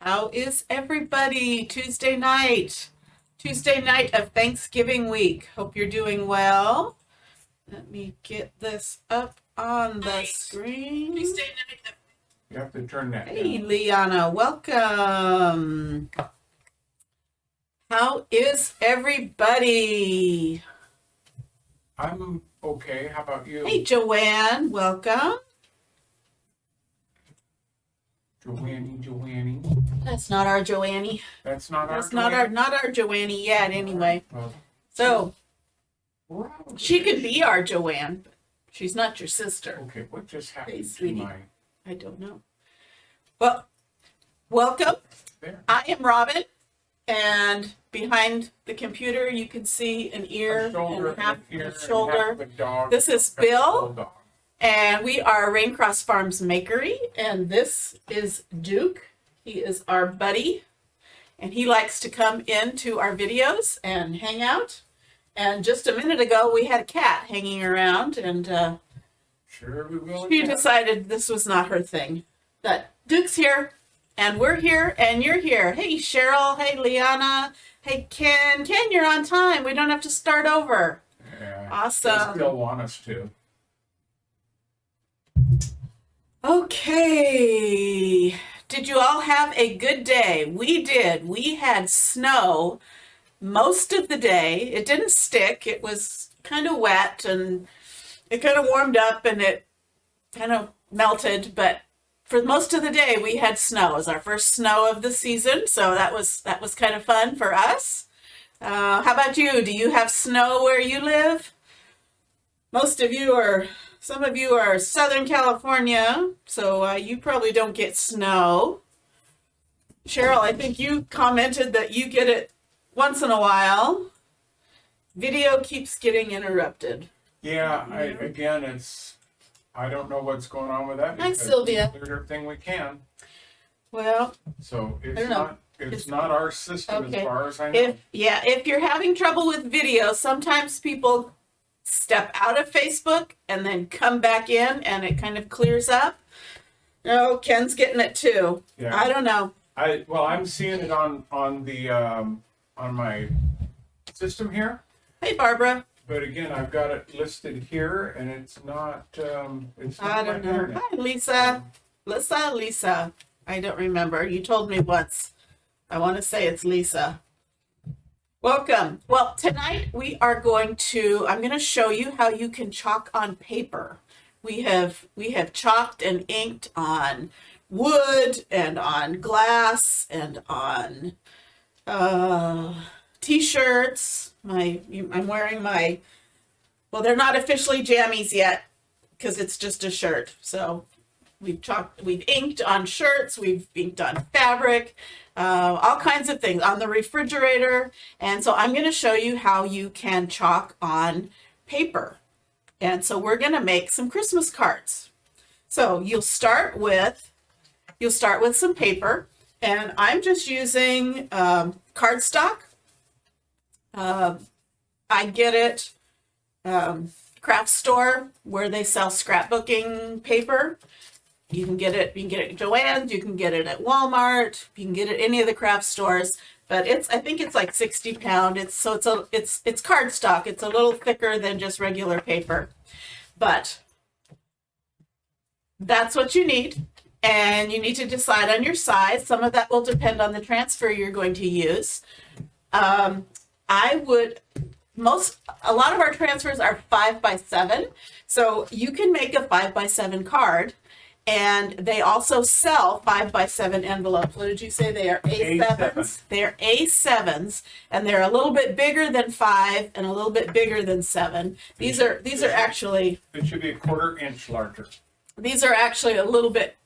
How is everybody? Tuesday night of Thanksgiving week. Hope you're doing well. Let me get this up on the screen. You have to turn that Hey, down. Liana, welcome. How is everybody? I'm okay. How about you? Hey, Joanne, welcome. Joannie. That's not our Joannie. That's not That's our not our Joannie yet, anyway. Well, So we're out of she could it. be our Joanne, but she's not your sister. Okay, what just happened Hey, to sweetie. my I don't know. Well, welcome. there? I am Robin, and behind the computer you can see an ear A shoulder, and half an ear, a and half shoulder. of a dog. This is That's a Bill. bulldog. And we are Raincross Farms Makery, and this is Duke. He is our buddy, and he likes to come into our videos and hang out. And just a minute ago, we had a cat hanging around, and Sure we will. she again. decided this was not her thing. But Duke's here, and we're here, and you're here. Hey, Cheryl. Hey, Liana. Hey, Ken. Ken, you're on time. We don't have to start over. Yeah, Awesome. they still want us to. Okay. Did you all have a good day? We did. We had snow most of the day. It didn't stick. It was kind of wet and it kind of warmed up and it kind of melted, but for most of the day we had snow. It was our first snow of the season, so that was kind of fun for us. How about you? Do you have snow where you live? Some of you are Southern California, so you probably don't get snow. Cheryl, I think you commented that you get it once in a while. Video keeps getting interrupted. Yeah, I don't know what's going on with that. Hi, because Sylvia. we cleared everything we can. Well, So I don't know. it's not our system Okay. as far as I know. if you're having trouble with video, sometimes people step out of Facebook and then come back in and it kind of clears up. Oh, Ken's getting it too. Yeah. I don't know. I'm seeing it on my system here, Hey, Barbara. but again, I've got it listed here, and it's not. It's not I my don't know. internet. Hi, Lisa. I don't remember. You told me once. I want to say it's Lisa. Welcome. Well, tonight I'm going to show you how you can chalk on paper. We have chalked and inked on wood and on glass and on t-shirts. I'm wearing well, they're not officially jammies yet because it's just a shirt. So we've inked on shirts, we've inked on fabric, all kinds of things on the refrigerator. And so I'm going to show you how you can chalk on paper. And so we're going to make some Christmas cards. So you'll start with some paper, and I'm just using cardstock. I get it craft store where they sell scrapbooking paper. You can get it at Joann's, you can get it at Walmart, you can get it at any of the craft stores, but I think it's like 60 pound. It's cardstock. It's a little thicker than just regular paper. But that's what you need. And you need to decide on your size. Some of that will depend on the transfer you're going to use. A lot of our transfers are 5x7. So you can make a 5x7 card. And they also sell 5x7 envelopes. What did you say? They are A7s. They are A7s, and they're a little bit bigger than 5 and a little bit bigger than 7. These are actually. It should be a 1/4 inch larger. These are actually a little bit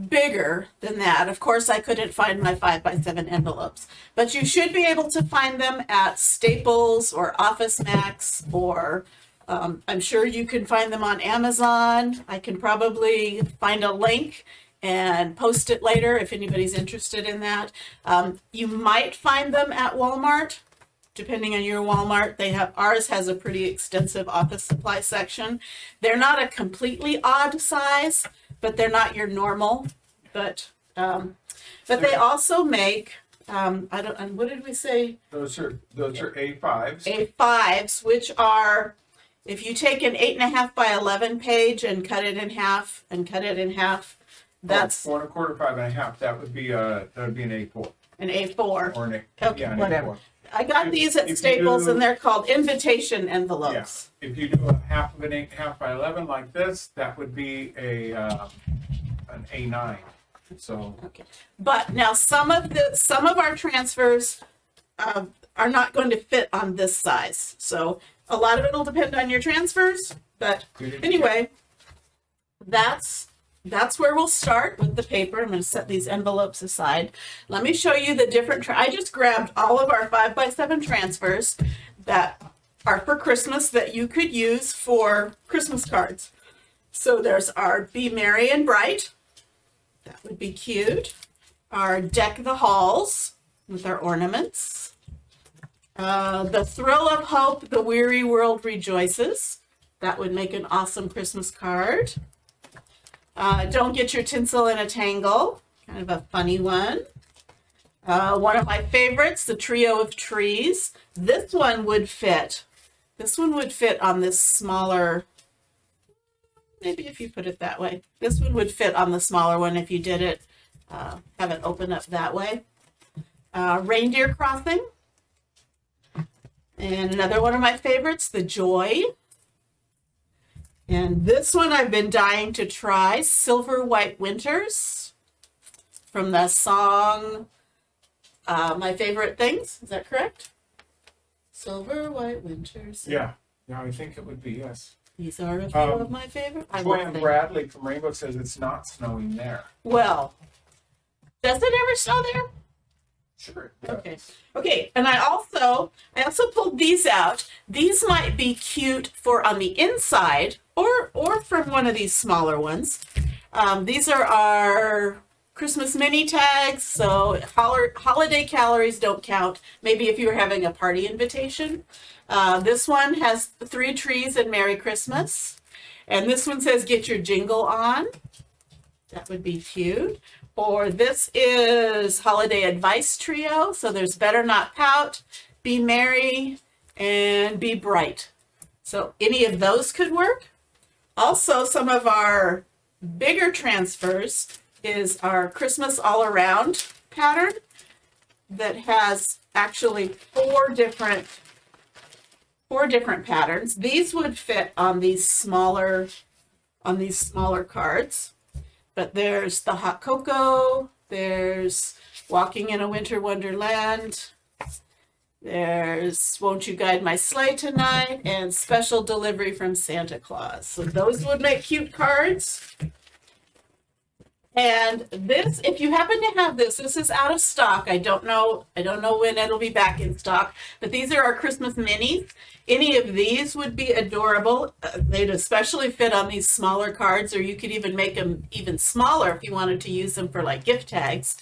bigger than that. Of course, I couldn't find my 5x7 envelopes, but you should be able to find them at Staples or Office Max, or I'm sure you can find them on Amazon. I can probably find a link and post it later if anybody's interested in that. You might find them at Walmart. Depending on your Walmart, ours has a pretty extensive office supply section. They're not a completely odd size, but they're not your normal. But But they also make, I don't, and what did we say? Those are A5s. A5s, which are, if you take an 8.5 by 11 page and cut it in half and cut it in half, that's 4 1/4, 5 1/2. That would be an A4 an A4. or an Okay, an whatever. A4. I got these at If you Staples do- and they're called invitation envelopes. If you do a half of an 8.5 by 11 like this, that would be an A9. So Okay. But now some of our transfers are not going to fit on this size. So a lot of it will depend on your transfers. But anyway, that's where we'll start with the paper. I'm going to set these envelopes aside. Let me show you the different, I just grabbed all of our 5x7 transfers that are for Christmas that you could use for Christmas cards. So there's our Be Merry and Bright. That would be cute. Our Deck the Halls with our ornaments. The Thrill of Hope, The Weary World Rejoices. That would make an awesome Christmas card. Don't Get Your Tinsel in a Tangle. Kind of a funny one. One of my favorites, The Trio of Trees. This one would fit. This one would fit on this smaller, maybe if you put it that way. This one would fit on the smaller one if you did it, have it open up that way. Reindeer Crossing. And another one of my favorites, The Joy. And this one I've been dying to try, Silver White Winters, from the song My Favorite Things. Is that correct? Silver White Winters. yeah, I think it would be, yes. These are a few of my favorite. I love Joanne them. Bradley from Rainbow says it's not snowing there. Well, does it ever snow there? Sure. It does. Okay. Okay. And I also pulled these out. These might be cute for on the inside or from one of these smaller ones. These are our Christmas mini tags. So holiday calories don't count. Maybe if you were having a party invitation. This one has 3 trees and Merry Christmas. And this one says get your jingle on. That would be cute. Or this is Holiday Advice Trio. So there's Better Not Pout, Be Merry, and Be Bright. So any of those could work. Also, some of our bigger transfers is our Christmas All Around pattern that has actually 4 different patterns. These would fit on these smaller cards. But there's the hot cocoa, there's walking in a winter wonderland, there's won't you guide my sleigh tonight, and special delivery from Santa Claus. So those would make cute cards. And this, if you happen to have this is out of stock. I don't know when it'll be back in stock, but these are our Christmas minis. Any of these would be adorable. They'd especially fit on these smaller cards, or you could even make them even smaller if you wanted to use them for like gift tags.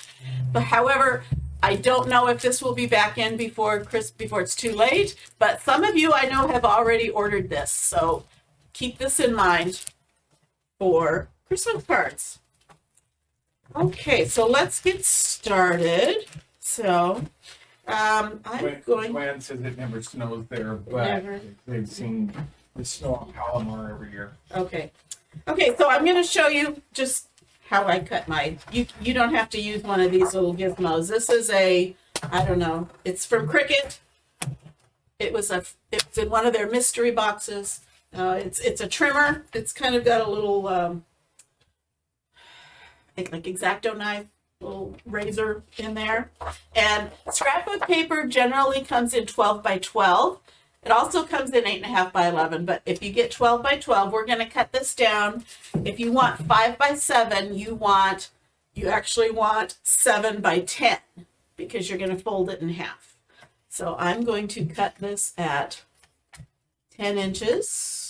But however, I don't know if this will be back in before it's too late, but some of you I know have already ordered this. So keep this in mind for Christmas cards. Okay, so let's get started. So, I'm going. Joanne says it never snows there, but Never. they've seen the snow on Palomar every year. Okay, so I'm going to show you just how I cut my. You don't have to use one of these little gizmos. This is I don't know. It's from Cricut. It's in one of their mystery boxes. It's a trimmer. It's kind of got a little. Like X-Acto knife, little razor in there. And scrapbook paper generally comes in 12 by 12. It also comes in 8.5 by 11, but if you get 12 by 12, we're going to cut this down. If you want 5 by 7, you actually want 7 by 10 because you're going to fold it in half. So I'm going to cut this at 10 inches.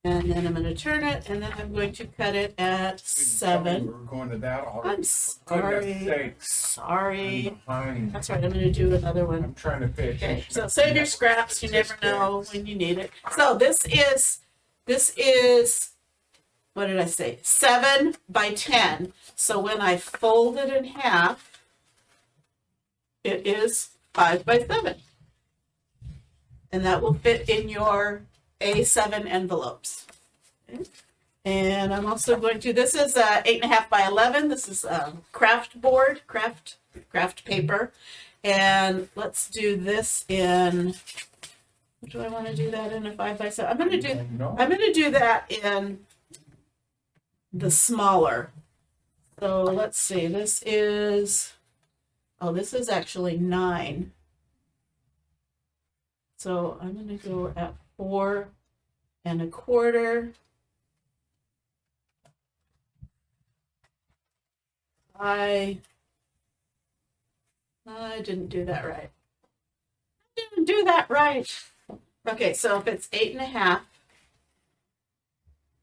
And then I'm going to turn it, and then I'm going to cut it at 7. We're going to that all. I'm sorry. Sorry. I'm behind. That's right. I'm going to do another one. I'm trying to pay Okay. attention. So save your scraps. You never know when you need it. So this is what did I say? 7 by 10. So when I fold it in half, it is 5 by 7. And that will fit in your A7 envelopes. Okay. And I'm also going to, this is 8.5 by 11. This is craft board, craft paper. And let's do this in, what do I want to do that in, a 5 by 7? I'm going to do that in the smaller. So let's see, this is actually 9. So I'm going to go at 4 1/4. I didn't do that right. Okay, so if it's 8.5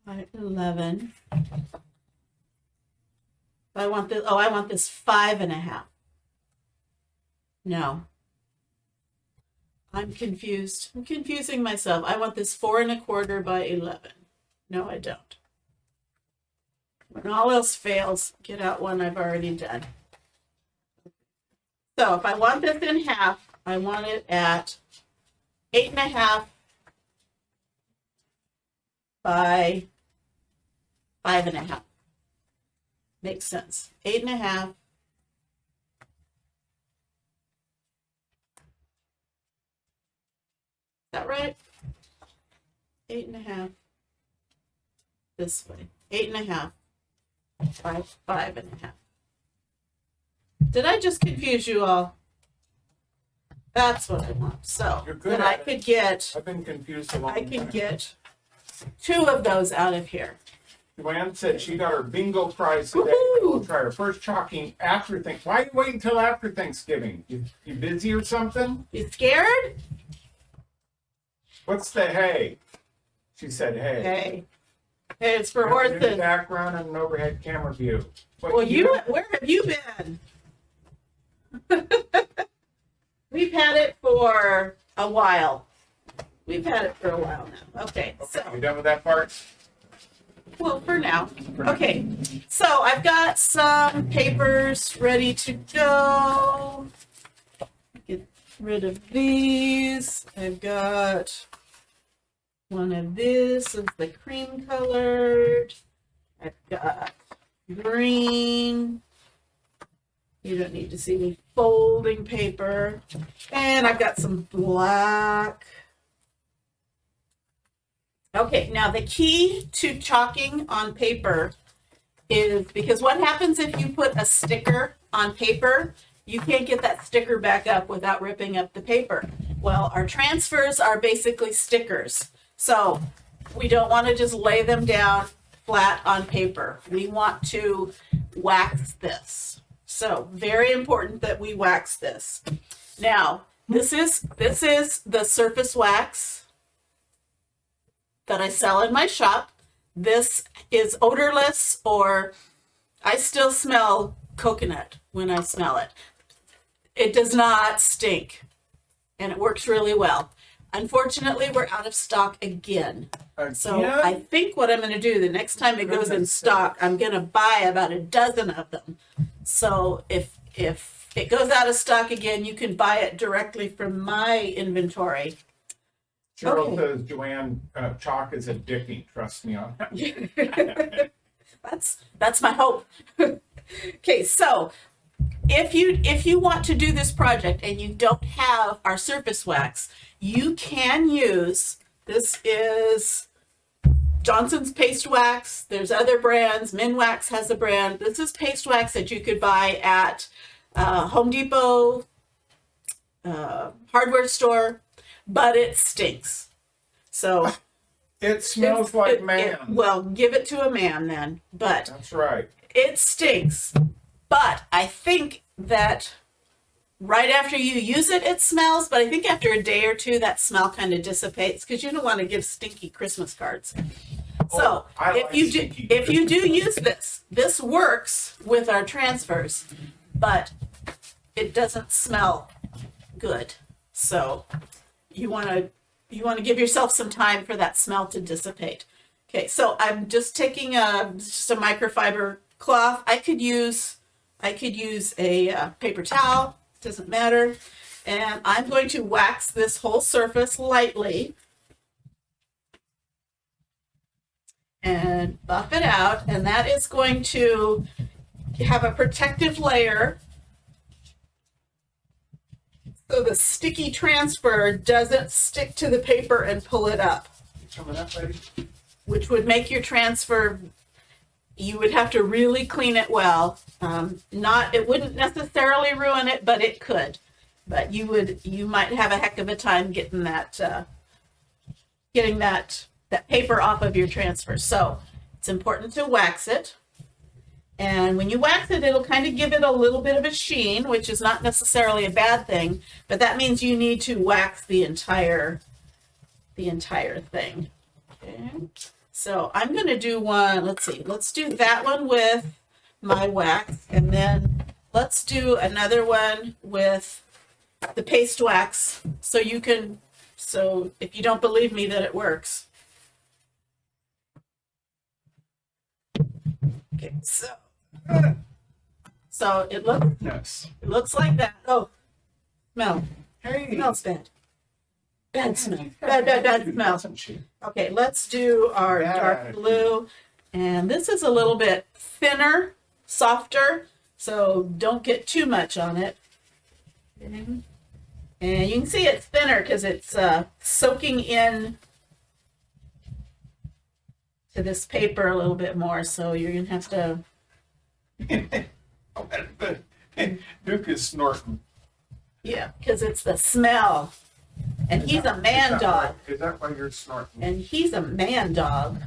by 11, I want this. Oh, I want this 5.5. No, I'm confused. I'm confusing myself. I want this 4 1/4 by 11. No, I don't. When all else fails, get out one I've already done. So if I want this in half, I want it at 8.5 by 5.5. Makes sense. 8.5. Is that right? 8.5. This way. 8.5 by 5.5. Did I just confuse you all? That's what I want. So then I could get. I've been confused a long I time. could get 2 of those out of here. Joanne said she got her bingo prize today. We'll try her first chalking after Thanksgiving. Why are you waiting until after Thanksgiving? You busy or something? You scared? What's the hay? She said hay. Hey. Hey, it's for There's a horses. background and an overhead camera view. But Well, where have you been? We've had it for a while. Now. Okay, so. You done with that part? Well, for now. Okay, so I've got some papers ready to go. Get rid of these. I've got one of this is the cream colored. I've got green. You don't need to see me folding paper. And I've got some black. Okay, now the key to chalking on paper is because what happens if you put a sticker on paper, you can't get that sticker back up without ripping up the paper. Well, our transfers are basically stickers. So we don't want to just lay them down flat on paper. We want to wax this. So very important that we wax this. Now, this is the surface wax that I sell in my shop. This is odorless, or I still smell coconut when I smell it. It does not stink, and it works really well. Unfortunately, we're out of stock again. So I think what I'm going to do the next time it goes in stock, I'm going to buy about a dozen of them. So if it goes out of stock again, you can buy it directly from my inventory. Cheryl says, Joanne, chalk is addicting. Trust me on that. That's my hope. Okay, so if you want to do this project and you don't have our surface wax, you can use, this is Johnson's paste wax. There's other brands. Minwax has a brand. This is paste wax that you could buy at Home Depot, hardware store, but it stinks. So it smells like man. Well, give it to a man then. But that's right. It stinks. But I think that right after you use it, it smells. But I think after a day or two, that smell kind of dissipates because you don't want to give stinky Christmas cards. So if you do use this works with our transfers, but it doesn't smell good. So you want to give yourself some time for that smell to dissipate. Okay, so I'm just taking just a microfiber cloth. I could use a paper towel, doesn't matter. And I'm going to wax this whole surface lightly and buff it out, and that is going to have a protective layer so the sticky transfer doesn't stick to the paper and pull it up, Some of that, lady? which would make your transfer, you would have to really clean it well. It wouldn't necessarily ruin it, but it could. But you might have a heck of a time getting that paper off of your transfer. So it's important to wax it. And when you wax it, it'll kind of give it a little bit of a sheen, which is not necessarily a bad thing, but that means you need to wax the entire thing. Okay. So I'm going to do one, let's do that one with my wax, and then let's do another one with the paste wax so if you don't believe me that it works. Okay, so it looks like that. Oh, smell. Hey. Smells bad. Bad smell. Bad smell. Okay, let's do our dark blue. And this is a little bit thinner, softer, so don't get too much on it. And you can see it's thinner because it's soaking in to this paper a little bit more, so you're going to have to... Duke is snorting. Yeah, because it's the smell. And he's a man dog. Is that why you're snorting? And he's a man dog.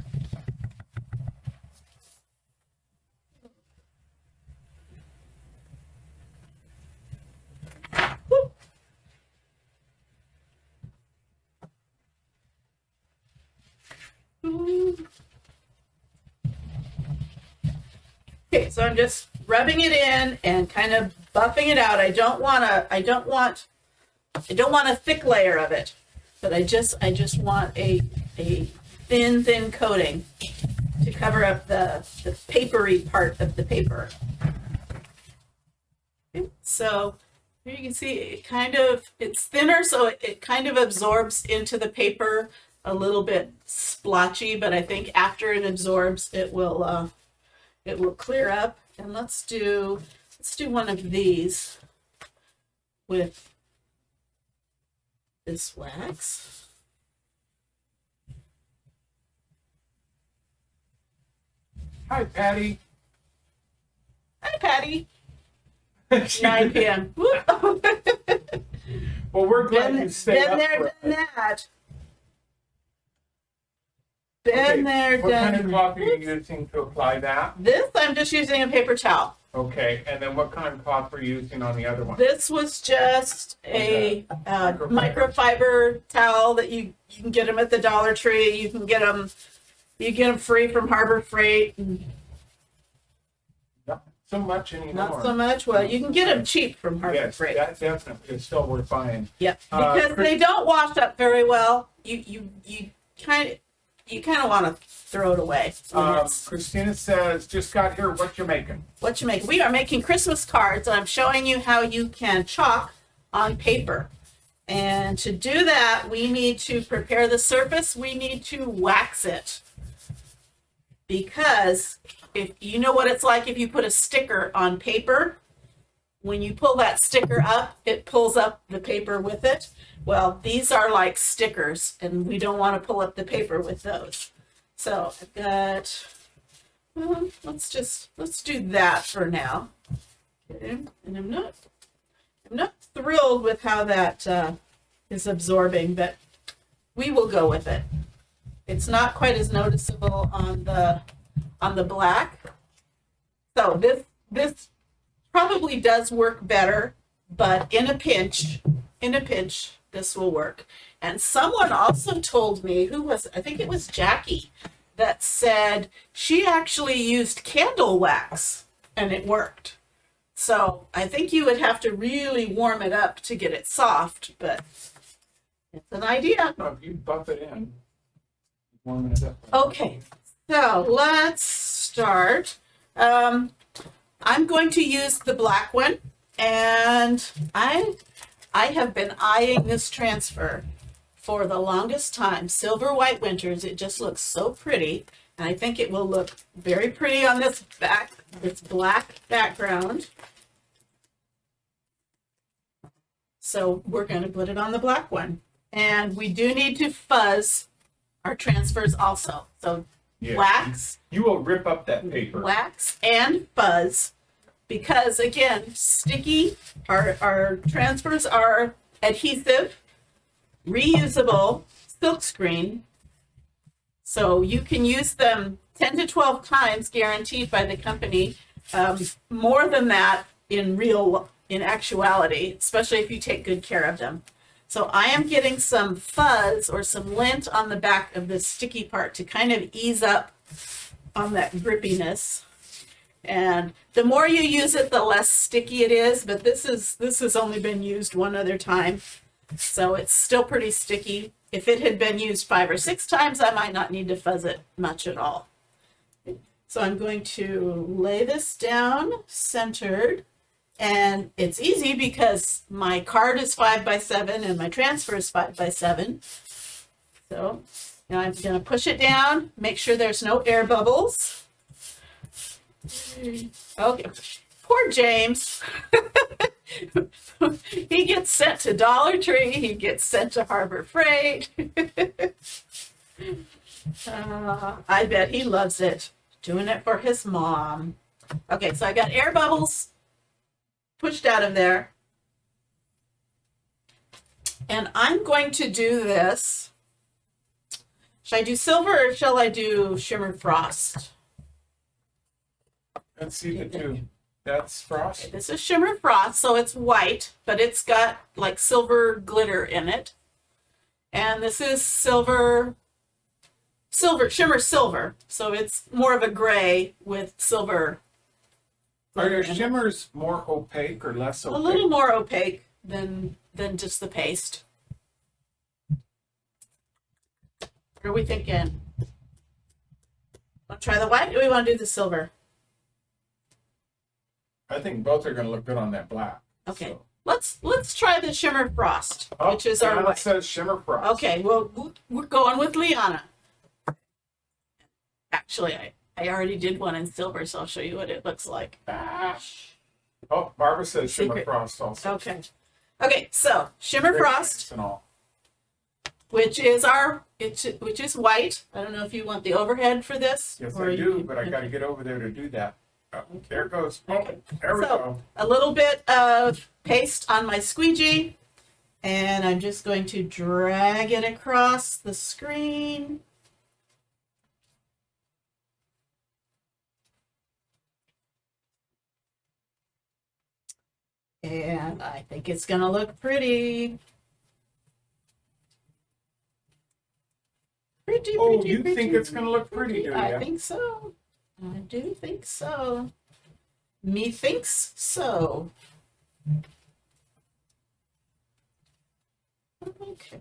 Okay, so I'm just rubbing it in and kind of buffing it out. I don't want a thick layer of it, but I just want a thin coating to cover up the papery part of the paper. Okay, so here you can see it's thinner, so it kind of absorbs into the paper a little bit splotchy, but I think after it absorbs, it will clear up. And let's do one of these with this wax. Hi, Patty. Hi, Patty. 9 p.m. Well, we're glad you stayed up. Been there, done that. Been there, what done. kind of cloth are you using to apply that? This, I'm just using a paper towel. Okay, and then what kind of cloth were you using on the other one? This was just a microfiber towel that you can get them at the Dollar Tree. You get them free from Harbor Freight. Not so much anymore. Not so much. Well, you can get them cheap from Harbor Freight. That definitely is still worth buying. Yep, because they don't wash up very well. You kind of want to throw it away. Christina says, just got here, what you making? What you make? We are making Christmas cards, and I'm showing you how you can chalk on paper. And to do that, we need to prepare the surface. We need to wax it. Because if you know what it's like if you put a sticker on paper, when you pull that sticker up, it pulls up the paper with it. Well, these are like stickers, and we don't want to pull up the paper with those. So I've got, well, let's do that for now. Okay. And I'm not thrilled with how that is absorbing, but we will go with it. It's not quite as noticeable on the black. So this probably does work better, but in a pinch, this will work. And someone also told me, I think it was Jackie, that said she actually used candle wax and it worked. So I think you would have to really warm it up to get it soft, but it's an idea. No, if you buff it in, warming it up. Okay, so let's start. I'm going to use the black one, and I have been eyeing this transfer for the longest time. Silver White Winters, it just looks so pretty, and I think it will look very pretty on this black background. So we're going to put it on the black one, and we do need to fuzz our transfers also. So Yeah. wax, You will rip up that paper. wax and fuzz, because again, sticky, our transfers are adhesive, reusable, silkscreen, so you can use them 10 to 12 times guaranteed by the company, more than that in actuality, especially if you take good care of them. So I am getting some fuzz or some lint on the back of this sticky part to kind of ease up on that grippiness. And the more you use it, the less sticky it is, but this has only been used one other time, so it's still pretty sticky. If it had been used 5 or 6 times, I might not need to fuzz it much at all. So I'm going to lay this down centered. And it's easy because my card is 5x7 and my transfer is 5x7. So now I'm going to push it down, make sure there's no air bubbles. Okay, poor James. He gets sent to Dollar Tree, he gets sent to Harbor Freight. I bet he loves it, doing it for his mom. Okay, so I got air bubbles pushed out of there. And I'm going to do this. Should I do silver or shall I do shimmer frost? Let's see the two. That's frost. Okay, this is shimmer frost, so it's white, but it's got like silver glitter in it. And this is shimmer silver, so it's more of a gray with silver. Are your shimmers more opaque or less opaque? A little more opaque than just the paste. What are we thinking? Want to try the white or we want to do the silver? I think both are going to look good on that black. Okay, So. let's try the shimmer frost, which is our Liana white. says shimmer frost. Okay, well we're going with Liana. Actually, I already did one in silver, so I'll show you what it looks like. Oh, Barbara says shimmer Secret. frost also. Okay, so shimmer Great frost, mix and all. which is white. I don't know if you want the overhead for this. Yes, or I you do, can- but I got to get over there to do that. Oh, there it goes. Oh, Okay. there we So- go. A little bit of paste on my squeegee, and I'm just going to drag it across the screen. And I think it's gonna look pretty. Oh, you think it's gonna look pretty, do I ya? think so. I do think so. Methinks so. Okay.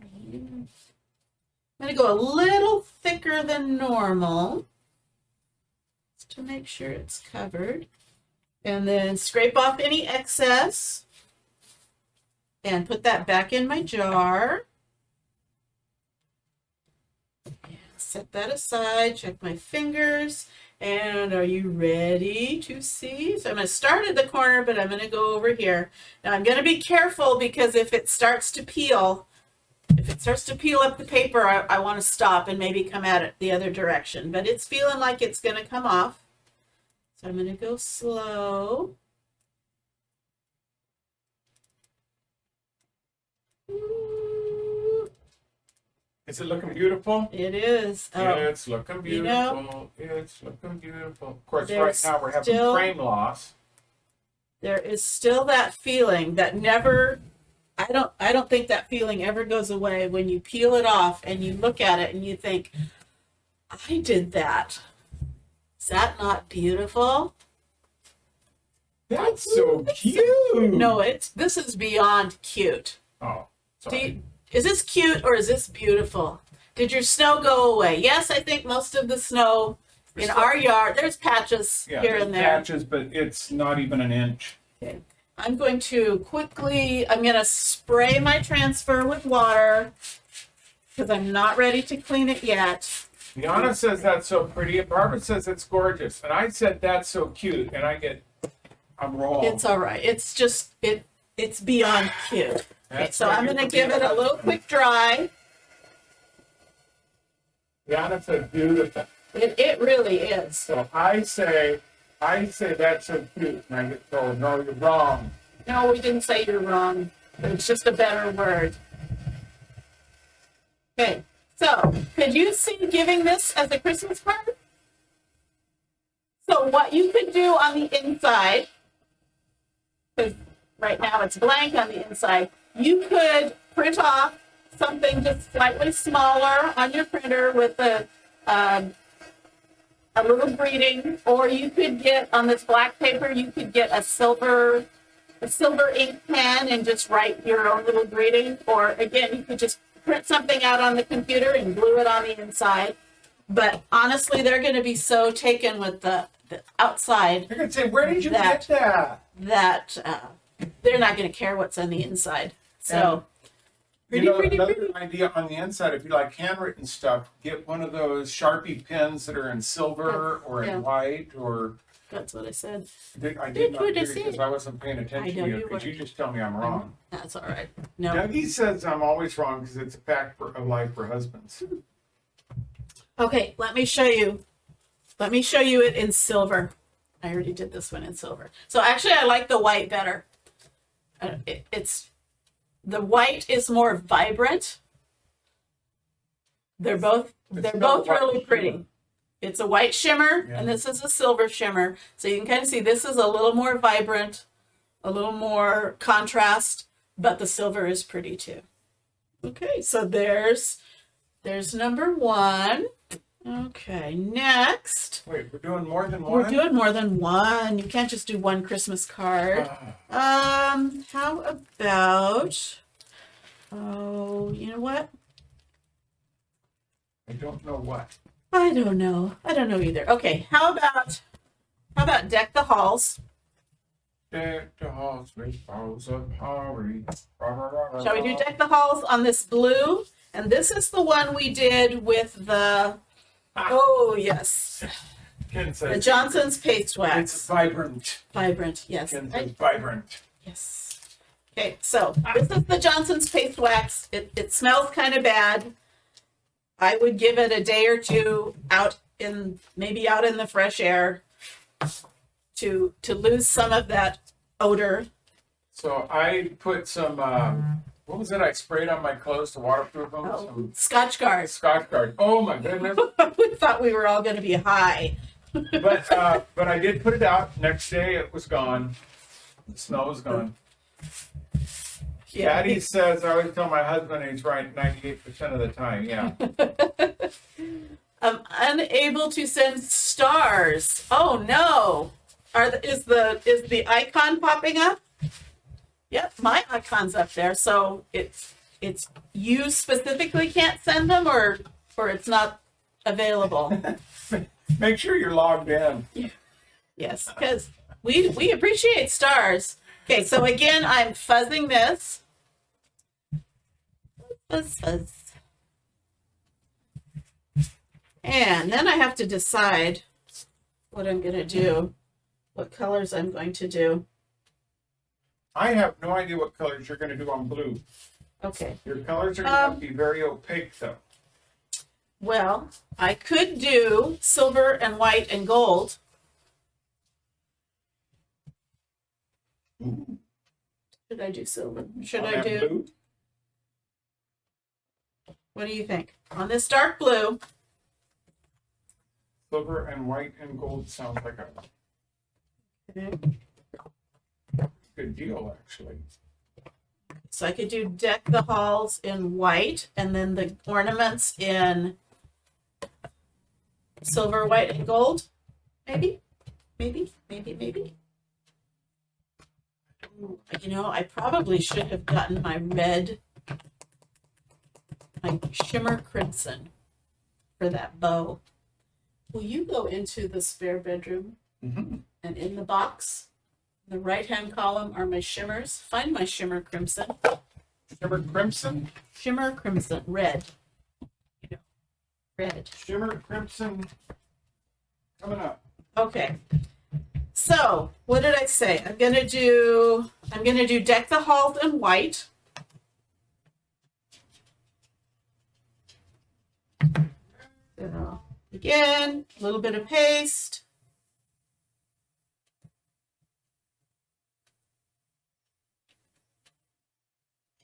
I'm gonna go a little thicker than normal just to make sure it's covered. And then scrape off any excess and put that back in my jar. And set that aside, check my fingers. And are you ready to see? So I'm going to start at the corner, but I'm going to go over here. Now I'm going to be careful because if it starts to peel up the paper, I want to stop and maybe come at it the other direction. But it's feeling like it's going to come off. So I'm going to go slow. Is it looking beautiful? It is. It's looking you beautiful. know, It's looking beautiful. Of course, there's right now we're having still- frame loss. There is still that feeling that never, I don't think that feeling ever goes away when you peel it off and you look at it and you think, I did that. Is that not beautiful? That's so cute. No, this is beyond cute. Oh, Do sorry. you, is this cute or is this beautiful? Did your snow go away? Yes, I think most of the snow in our yard, there's patches Yeah, here there's and there. patches, but it's not even an inch. Okay. I'm going to spray my transfer with water because I'm not ready to clean it yet. Liana says that's so pretty, and Barbara says it's gorgeous, and I said that's so cute, and I'm wrong. It's all right. It's just, it's beyond cute. Okay, That's so what I'm you're going to give it a little husband. quick dry. Liana said beautiful. It really is. So I say that's so cute, and I get told, no, you're wrong. No, we didn't say you're wrong. It's just a better word. Okay, so could you see giving this as a Christmas card? So what you could do on the inside, because right now it's blank on the inside, you could print off something just slightly smaller on your printer with a little greeting, or you could get on this black paper, you could get a silver ink pen and just write your own little greeting. Or again, you could just print something out on the computer and glue it on the inside. But honestly, they're going to be so taken with the outside. They're gonna say, where did you get that? That they're not going to care what's on the inside. So pretty. Another idea on the inside, if you like handwritten stuff, get one of those Sharpie pens that are in silver or in white, or That's what I said. I did not what I hear you said. because I wasn't paying attention to you. you Could were. you just tell me I'm wrong? That's all right. No. Dougie says I'm always wrong because it's a fact of life for husbands. Okay, let me show you. Let me show you it in silver. I already did this one in silver. So actually, I like the white better. It's the white is more vibrant. They're both really pretty. Shimmer. It's a white shimmer, and this is a silver shimmer. So you can kind of see this is a little more vibrant, a little more contrast, but the silver is pretty too. Okay, so there's number one. Okay, next. Wait, we're doing more than one? We're doing more than one. You can't just do one Christmas card. How about, oh, you know what? I don't know what. I don't know. I don't know either. Okay, how about Deck the Halls? Deck the halls with boughs of holly. Shall we do Deck the Halls on this blue? And this is the one we did with the, oh yes, Ken the says Johnson's Paste Wax. it's vibrant. Vibrant, yes. Ken says vibrant. Yes. Okay, so this is the Johnson's Paste Wax. It smells kind of bad. I would give it a day or two out in the fresh air to lose some of that odor. So I put some, what was it I sprayed on my clothes to waterproof them? Some Scotch Guard. Scotch Guard. Oh my goodness. We thought we were all going to be high. But I did put it out. Next day it was gone. The smell was gone. Yeah. Daddy says, I always tell my husband he's right 98% of the time. Yeah. I'm unable to send stars. Oh no. Is the icon popping up? Yep, my icon's up there. So it's you specifically can't send them, or it's not available. Make sure you're logged in. Yes, because we appreciate stars. Okay, so again, I'm fuzzing this. Fuzz. And then I have to decide what I'm going to do, what colors I'm going to do. I have no idea what colors you're going to do on blue. Okay. Your colors are going to be very opaque, though. Well, I could do silver and white and gold. Should I do silver? Should On I that do? blue? What do you think? On this dark blue, Silver and white and gold sounds like a okay, good deal, actually. so I could do Deck the Halls in white and then the ornaments in silver, white, and gold. Maybe. Ooh, you know, I probably should have gotten my red my shimmer crimson for that bow. Will you go into the spare bedroom? Mm-hmm. And in the box, the right-hand column are my shimmers. Find my shimmer crimson. Shimmer crimson? Shimmer crimson, red. You know, red. Shimmer crimson coming up. Okay. So, what did I say? I'm gonna do deck the halls in white. So, again, a little bit of paste.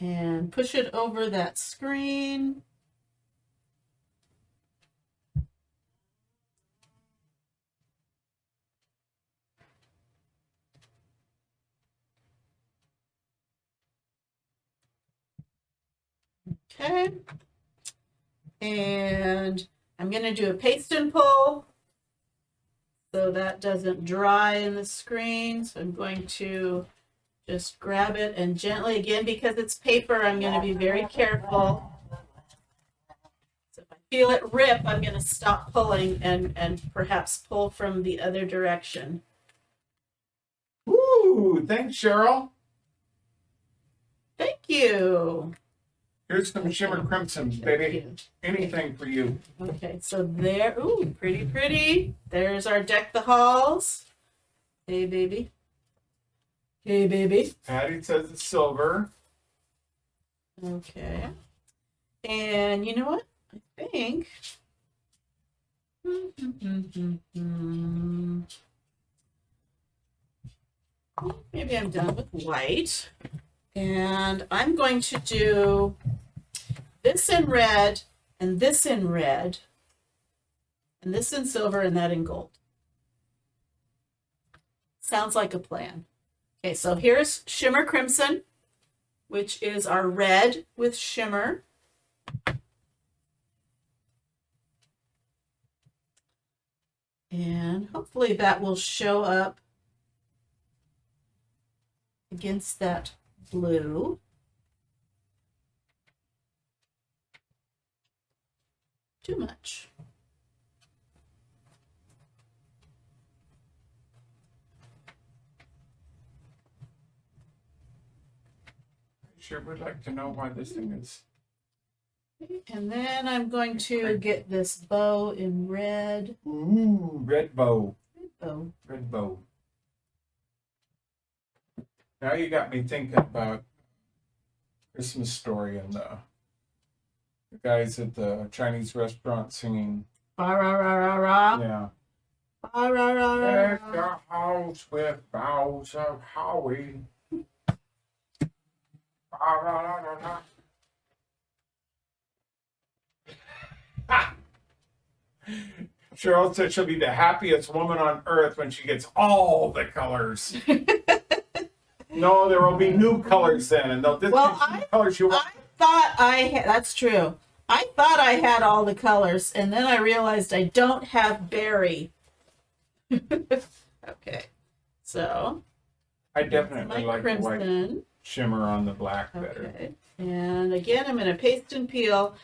And push it over that screen. Okay. And I'm going to do a paste and pull so that doesn't dry in the screen. So I'm going to just grab it and gently, again, because it's paper, I'm going to be very careful. So if I feel it rip, I'm going to stop pulling and perhaps pull from the other direction. Woo! Thanks, Cheryl. Thank you. Here's some shimmer crimson, baby. Anything for you. Okay, so there, ooh, pretty, pretty. There's our deck the halls. Hey, baby. Hey, baby. Patty says it's silver. Okay. And you know what? I think. Maybe I'm done with white. And I'm going to do this in red, and this in red, and this in silver, and that in gold. Sounds like a plan. Okay, so here's shimmer crimson, which is our red with shimmer. And hopefully that will show up against that blue. Too much. Sure would like to know why this thing is. And then I'm going to get this bow in red. Ooh, red bow. Red bow. Red bow. Now you got me thinking about Christmas Story and the guys at the Chinese restaurant singing. Ba ra ra ra ra. Yeah. Ba ra ra ra Deck ra. the house with boughs of holly. Ba ra ra ra ra. Ha! Cheryl said she'll be the happiest woman on earth when she gets all the colors. No, there will be new colors then, and they'll just Well, be colors you want. I thought I had, that's true. I thought I had all the colors, and then I realized I don't have berry. Okay, so I definitely my like the white crimson. shimmer on the black better. Okay, and again, I'm going to paste and peel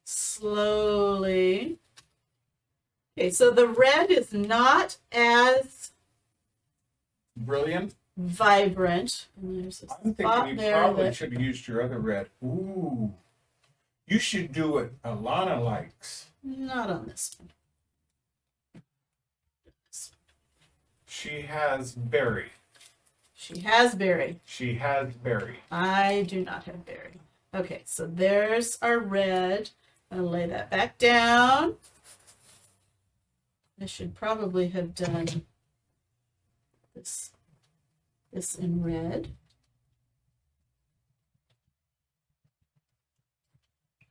slowly. Okay, so the red is not as Brilliant. vibrant. And there's a I'm spot thinking you there probably that, should have used your other red. Ooh. You should do what Alana likes. not on this one. She has berry. She has berry. She has berry. I do not have berry. Okay, so there's our red. I'll lay that back down. I should probably have done this in red.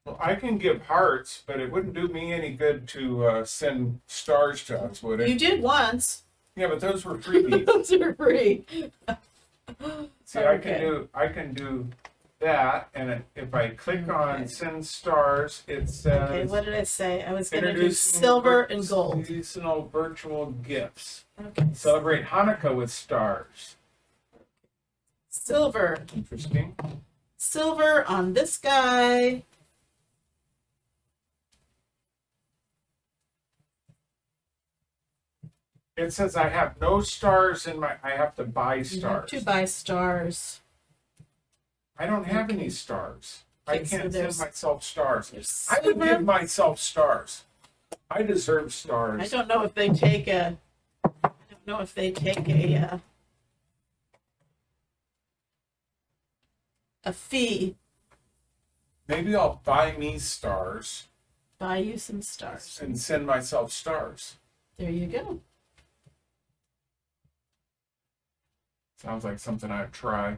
Well, I can give hearts, but it wouldn't do me any good to send stars to us, would it? You did once. Yeah, but those were freebies. Those are free. See, I can do that, and if I click on send stars, it says Okay, what did I say? I was going to do introducing silver and gold. seasonal virtual gifts. Okay, Celebrate Hanukkah with stars. silver. Interesting. Silver on this guy. It says I have no stars in my. I have to buy You have stars. to buy stars. I don't have any stars. I Okay, so can't send there's- myself stars. There's I would give silver. myself stars. I deserve I stars. don't know if they take a. I don't know if they take a fee. Maybe I'll buy me stars Buy you some stars. and send myself stars. There you go. Sounds like something I'd try.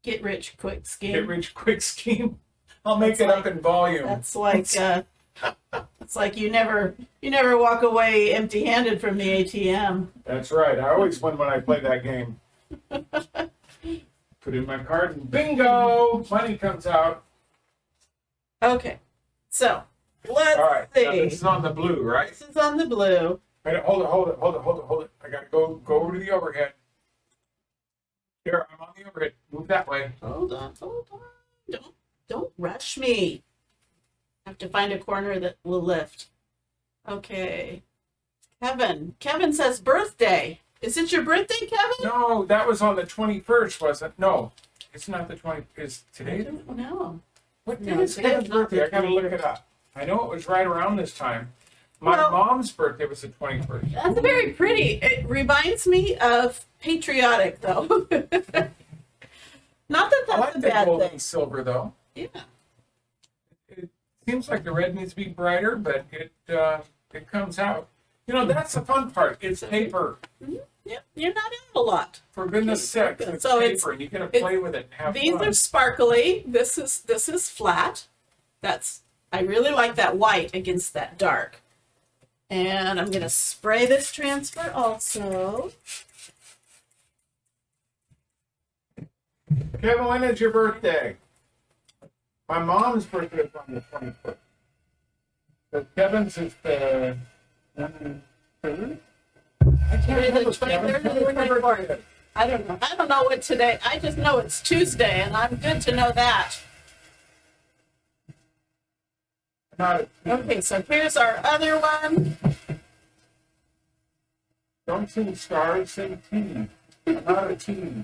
Get rich quick scheme. Get rich quick scheme. I'll make That's it up in volume. That's like it's like you never walk away empty-handed from the ATM. That's right. I always win when I play that game. Put in my card and bingo! Money comes out. Okay, so let's All right. Now see. this is on the blue, right? This is on the blue. Wait, hold it. I gotta go over to the overhead. Here, I'm on the overhead. Move that way. Hold on. Don't rush me. I have to find a corner that will lift. Okay. Kevin says birthday. Is it your birthday, Kevin? No, that was on the 21st, wasn't it? No, it's not the 20th. Is I today? don't know. What day No, is today Kevin's is not birthday? I the gotta look it up. I know it was right around this time. My Well- mom's birthday was the 21st. That's very pretty. It reminds me of patriotic, though. Not that I that's like a the bad gold thing. and silver though. Yeah. It seems like the red needs to be brighter, but it comes out. You know, that's the fun part. It's paper. Yep. You're not out a lot. For goodness sake, it's So paper, it's- and you get to play with it and have These fun. are sparkly. This is flat. I really like that white against that dark. And I'm gonna spray this transfer also. Kevin, when is your birthday? My mom's birthday is on the 21st. But Kevin's is the 3rd? I can't Either remember, the Kevin. 23rd or the When your 24th. birthday is. I don't know what today. I just know it's Tuesday, and I'm good to know that. Not a, Okay, so here's our other one. don't sing stars, sing tea. I'm not a tea.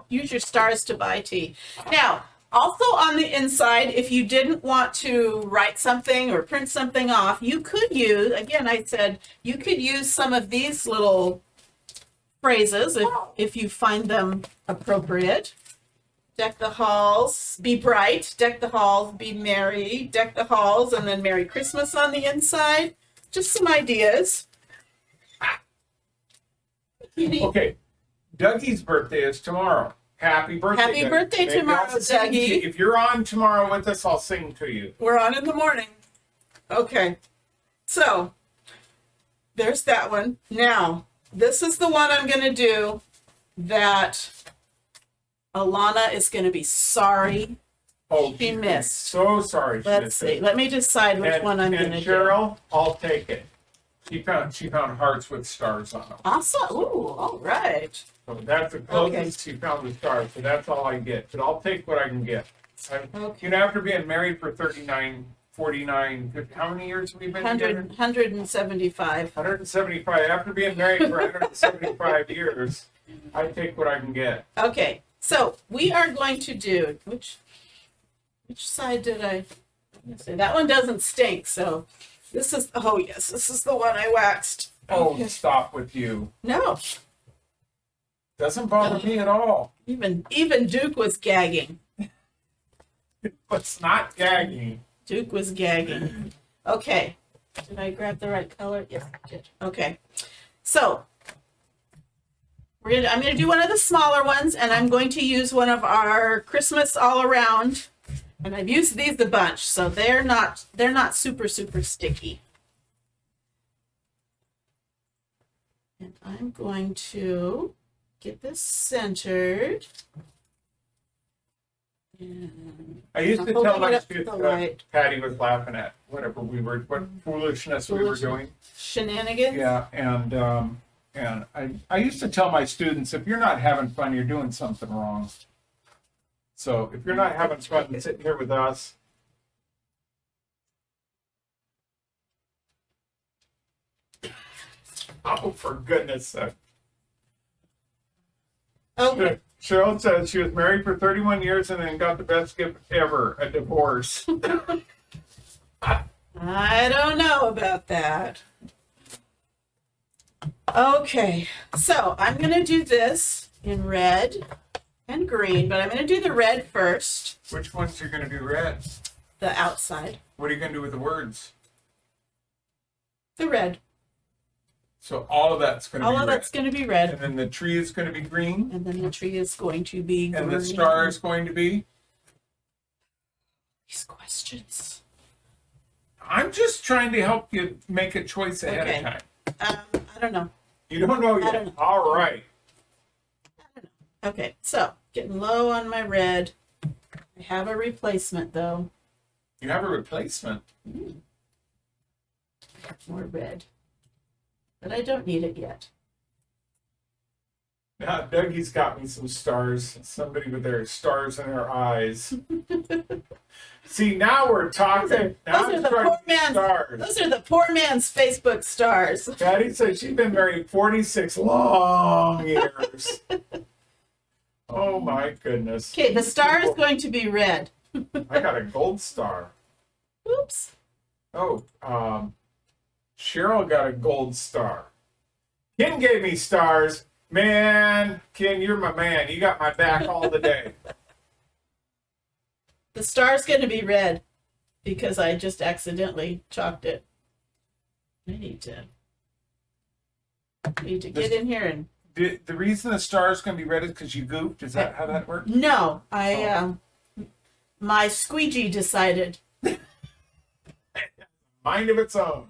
Use your stars to buy tea. Now, also on the inside, if you didn't want to write something or print something off, you could use, again, I said, you could use some of these little phrases if you find them appropriate. Deck the halls, be bright, deck the halls, be merry, deck the halls, and then Merry Christmas on the inside. Just some ideas. Okay, Dougie's birthday is tomorrow. Happy birthday, Happy Dougie. birthday Maybe tomorrow, I'll sing to you. Dougie. If you're on tomorrow with us, I'll sing to you. We're on in the morning. Okay. So there's that one. Now, this is the one I'm going to do that Alana is going to be sorry. Oh, She she's missed. So sorry. she Let's missed see. it. Let me decide which one I'm going to do. Cheryl, I'll take it. She found hearts with stars on them. Awesome. Ooh, all right. So that's the closest she found the stars. So that's all I get. But I'll take what I can get. Okay. You know, after being married for 39, 49, 50, how many years have we been together? 175. 175. After being married for 175 years, I take what I can get. Okay. So we are going to do, which side did I say? That one doesn't stink. So this is, oh yes, this is the one I waxed. Oh, Okay. stop with you. No, Doesn't bother me at all. even Duke was gagging. It's not gagging. Duke was gagging. Okay. Did I grab the right color? Yes, I did. Okay. So I'm gonna do one of the smaller ones, and I'm going to use one of our Christmas all around. And I've used these a bunch, so they're not super sticky. And I'm going to get this centered. And I used to I'm tell holding my it up to students the that light. Patty was laughing at what foolishness we were doing. Shenanigans. Yeah, and I used to tell my students, if you're not having fun, you're doing something wrong. So if you're not having fun sitting here with us, Oh, for goodness sake. Okay. Cheryl says she was married for 31 years and then got the best gift ever, a divorce. I don't know about that. Okay, so I'm going to do this in red and green, but I'm going to do the red first, Which ones are going to be red? the outside. What are you going to do with the words? The red. So all of that's going to be All of red. that's going to be red. And then the tree is going to be green. And then the tree is going to be green. And the star is going to be? These questions. I'm just trying to help you make a choice ahead of time. I don't know. You don't know yet? I don't know. All right. I don't know. Okay, so getting low on my red. I have a replacement though. You have a replacement. More red. But I don't need it yet. Now, Dougie's got me some stars. Somebody with their stars in their eyes. See, now we're talking. Those are the poor man's stars. Those are the poor man's Facebook stars. Patty said she's been married 46 long years. Oh my goodness. Okay, the star is going to be red. I got a gold star. Oops. Oh, Cheryl got a gold star. Ken gave me stars. Man, Ken, you're my man. You got my back all the day. The star's going to be red because I just accidentally chalked it. I need to get in here and... The reason the star is going to be red is because you goofed? Is that how that works? No, my squeegee decided. Mind of its own.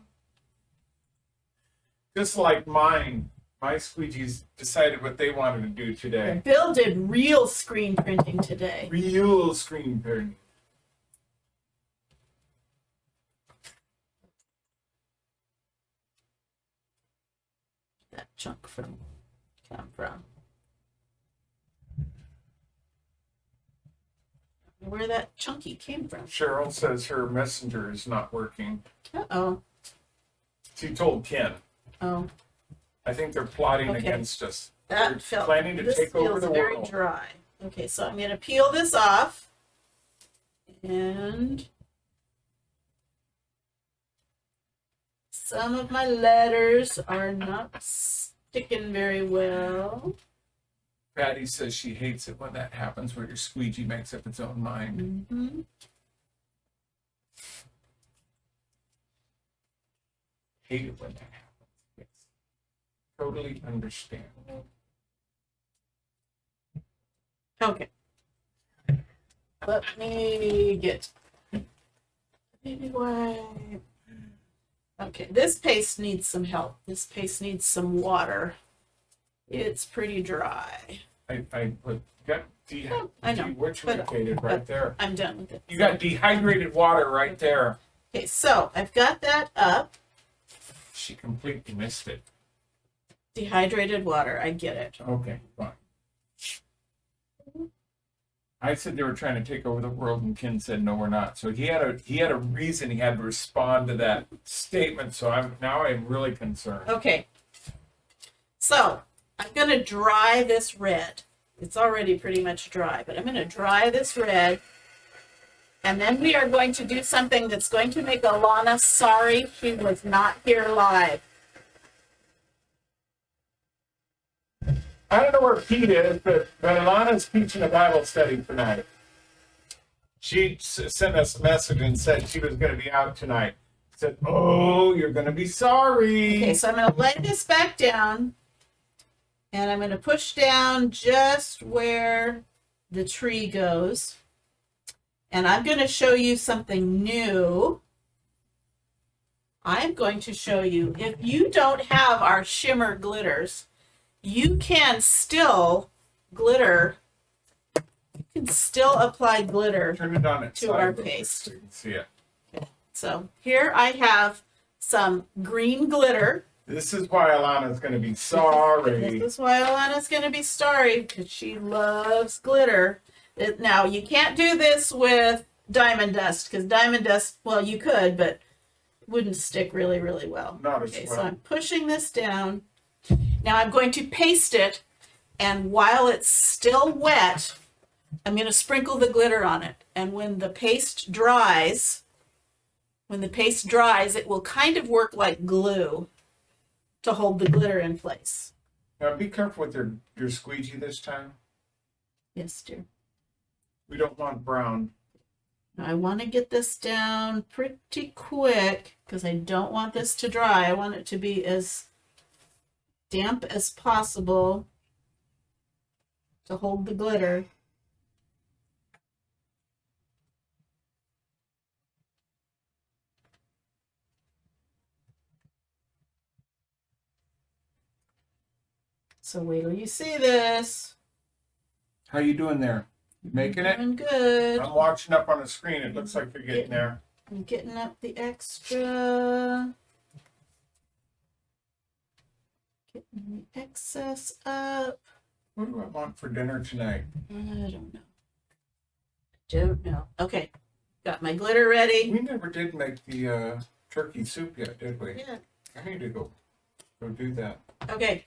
Just like mine. My squeegees decided what they wanted to do today. Bill did real screen printing today. Real screen printing. That chunk come from. Where that chunky came from. Cheryl says her messenger is not working. Uh-oh. She told Ken. Oh. I think they're plotting Okay. against us. That They're felt planning to this take over feels the very world. dry. Okay, so I'm going to peel this off. And some of my letters are not sticking very well. Patty says she hates it when that happens, where your squeegee makes up its own mind. Mm-hmm. Hate it when that happens. Yes. Totally understand. Okay. Let me get baby wipe. Okay, this paste needs some help. This paste needs some water. It's pretty dry. I got I know, dehydrated right there. I'm done with it. You got dehydrated water right there. Okay, so I've got that up. She completely missed it. Dehydrated water, I get it. Okay, fine. I said they were trying to take over the world, and Ken said no, we're not. So he had a reason he had to respond to that statement. So I'm really concerned. Okay, so I'm going to dry this red. It's already pretty much dry, but I'm going to dry this red. And then we are going to do something that's going to make Alana sorry she was not here live. I don't know where Pete is, but Alana's teaching a Bible study tonight. She sent us a message and said she was going to be out tonight. Said, "Oh, you're going to be sorry." Okay, so I'm going to lay this back down. And I'm going to push down just where the tree goes. And I'm going to show you something new. I'm going to show you, if you don't have our shimmer glitters, you can still glitter. You can still apply glitter Turn it on its to side our a little bit paste. so you can see it. So here I have some green glitter. This is why Alana's going to be sorry. This is why Alana's going to be sorry, because she loves glitter. Now, you can't do this with diamond dust, because diamond dust, well, you could, but it wouldn't stick really, really well. Not as Okay, well. so I'm pushing this down, Now I'm going to paste it, and while it's still wet, I'm going to sprinkle the glitter on it. And when the paste dries, it will kind of work like glue to hold the glitter in place. Now be careful with your squeegee this time. Yes, dear. We don't want brown. I want to get this down pretty quick because I don't want this to dry. I want it to be as damp as possible to hold the glitter. So wait till you see this. How you doing there? You making it? Doing good. I'm watching up on the screen. It looks like you're getting there. I'm getting up the extra. Getting the excess up. What do I want for dinner tonight? I don't know. Don't know. Okay. Got my glitter ready. We never did make the turkey soup yet, did we? Yeah. I need to go do that. Okay.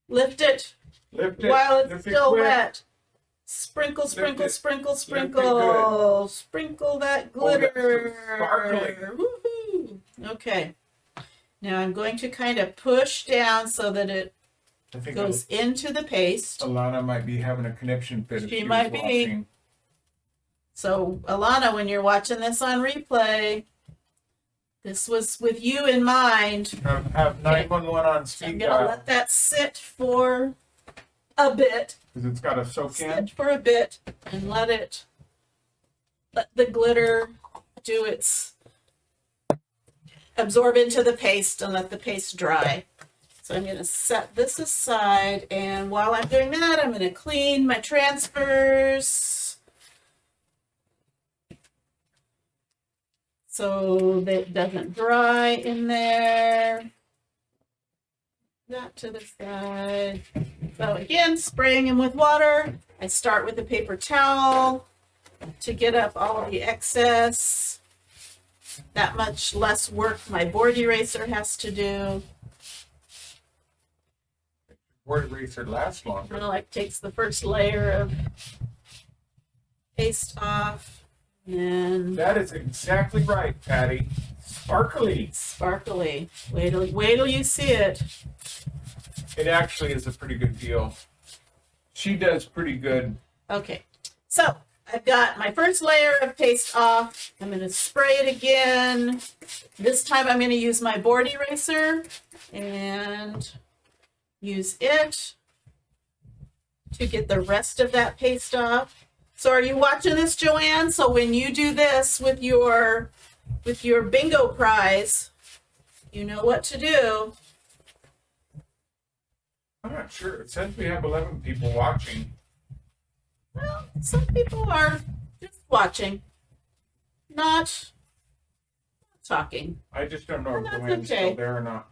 Lift it Lift it. while it's lift it still quick. wet. Sprinkle, sprinkle, it. sprinkle, it sprinkle. Sprinkle that Oh, that's so glitter. sparkly. Woohoo. Okay. Now I'm going to kind of push down so that it I think goes into the paste. Alana might be having a conniption fit. if She was might be. watching. So, Alana, when you're watching this on replay, this was with you in mind. Have 911 on I'm speed going to dial let that sit for a bit. because it's got to soak in. Sit for a bit and let the glitter do its absorb into the paste and let the paste dry. So I'm going to set this aside, and while I'm doing that, I'm going to clean my transfers so that it doesn't dry in there. That to the side. So again, spraying them with water. I start with a paper towel to get up all the excess. That much less work my board eraser has to do. Board eraser lasts longer. Kind of like takes the first layer of paste off, and That is exactly right, Patty. Sparkly. sparkly. Wait till you see it. It actually is a pretty good deal. She does pretty good. Okay, so I've got my first layer of paste off. I'm going to spray it again. This time I'm going to use my board eraser and use it to get the rest of that paste off. So are you watching this, Joanne? So when you do this with your bingo prize, you know what to do. I'm not sure. It says we have 11 people watching. Well, some people are just watching, not talking. I just don't know if That's Joanne's okay. still there or not.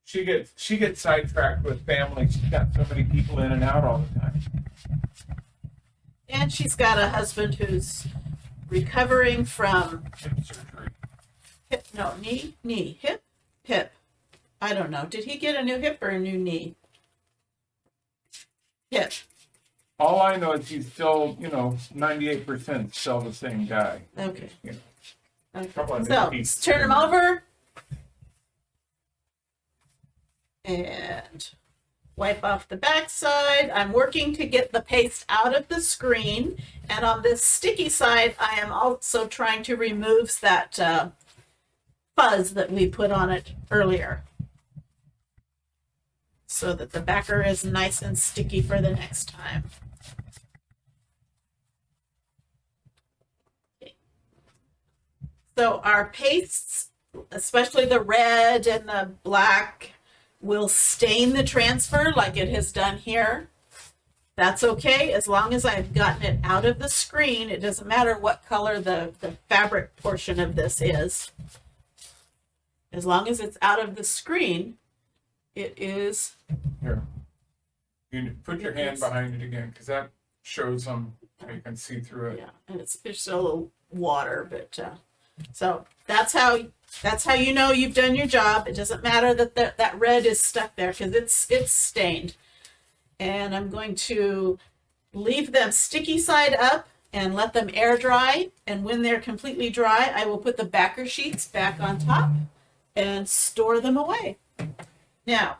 She gets sidetracked with family. She's got so many people in and out all the time. And she's got a husband who's recovering from Hip surgery. hip. I don't know. Did he get a new hip or a new knee? Hip. All I know is he's still, 98% still the same guy. Okay. You know, Okay. Couple of So new pieces. turn him over and wipe off the backside. I'm working to get the paste out of the screen, and on this sticky side, I am also trying to remove that fuzz that we put on it earlier, so that the backer is nice and sticky for the next time. Okay. So our pastes, especially the red and the black, will stain the transfer like it has done here. That's okay, as long as I've gotten it out of the screen. It doesn't matter what color the fabric portion of this is. As long as it's out of the screen, it is. Here. You put your hand behind it again because that shows them how you can see through it. Yeah, and it's a little water, but so that's how That's how you know you've done your job. It doesn't matter that that red is stuck there because it's stained. And I'm going to leave them sticky side up and let them air dry. And when they're completely dry, I will put the backer sheets back on top and store them away. Now,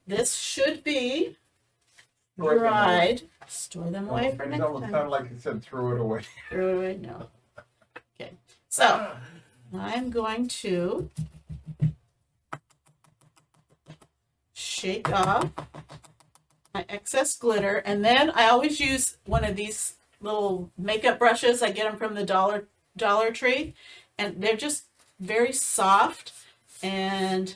this should be dried. Store them away for next It almost time. sounded like you said throw it away. Throw it away? No. Okay. So, I'm going to shake off my excess glitter, and then I always use one of these little makeup brushes. I get them from the Dollar Tree, and they're just very soft, and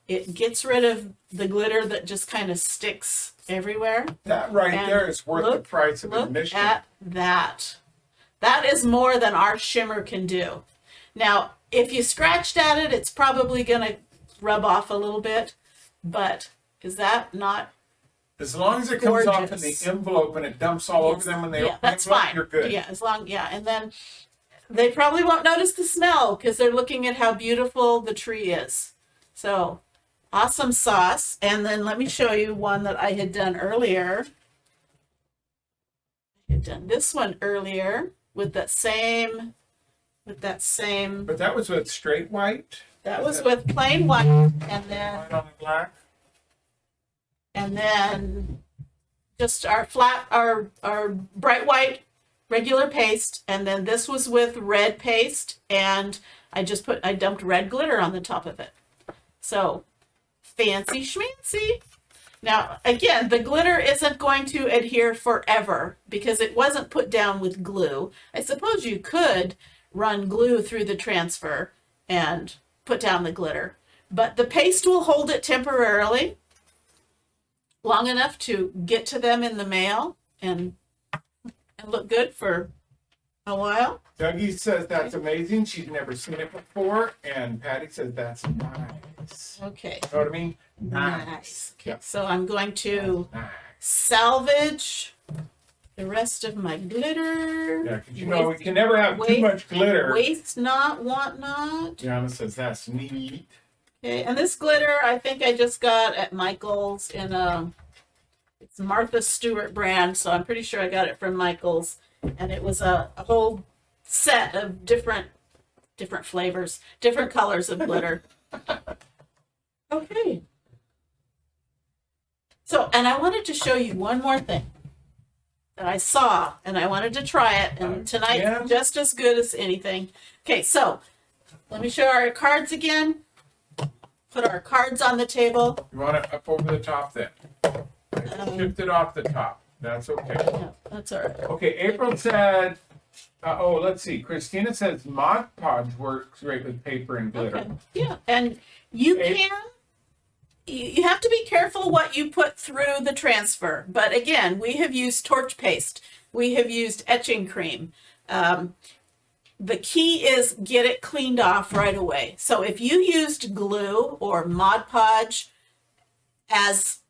it gets rid of the glitter that just kind of sticks everywhere. That right And there is worth the price of Look admission. at that. That is more than our shimmer can do. Now, if you scratched at it, it's probably going to rub off a little bit, but is that not? As long as it comes off in the Gorgeous. envelope and it dumps all over them when they open the that's envelope, fine. you're good. Yeah, and then they probably won't notice the smell because they're looking at how beautiful the tree is. So, awesome sauce. And then let me show you one that I had done earlier. I had done this one earlier with that same. But that was with straight white. That was with plain white, and White on the black. then just our bright white regular paste, and then this was with red paste, and I dumped red glitter on the top of it. So fancy schmancy. Now, again, the glitter isn't going to adhere forever because it wasn't put down with glue. I suppose you could run glue through the transfer and put down the glitter, but the paste will hold it temporarily, long enough to get to them in the mail and look good for a while. Dougie says that's amazing. She's never seen it before. And Patty says that's nice. Okay. You know what I mean? Nice. Okay, Yeah. so I'm going to Nice. salvage the rest of my glitter. Yeah, because you know we can never have too much glitter. Waste not, want not. Gianna says that's neat. Okay, and this glitter I think I just got at Michael's in it's Martha Stewart brand, so I'm pretty sure I got it from Michael's, and it was a whole set of different flavors, different colors of glitter. Okay. So, and I wanted to show you one more thing that I saw, and I wanted to try it, and tonight's Yeah. just as good as anything. Okay, so let me show our cards again. Put our cards on the table. You want it up over the top then? Shift it off the top. That's okay. Yeah, that's all right. Okay, April said, let's see. Christina says Mod Podge works great with paper and glitter. Okay. Yeah, and you you have to be careful what you put through the transfer. But again, we have used torch paste. We have used etching cream. The key is get it cleaned off right away. So if you used glue or Mod Podge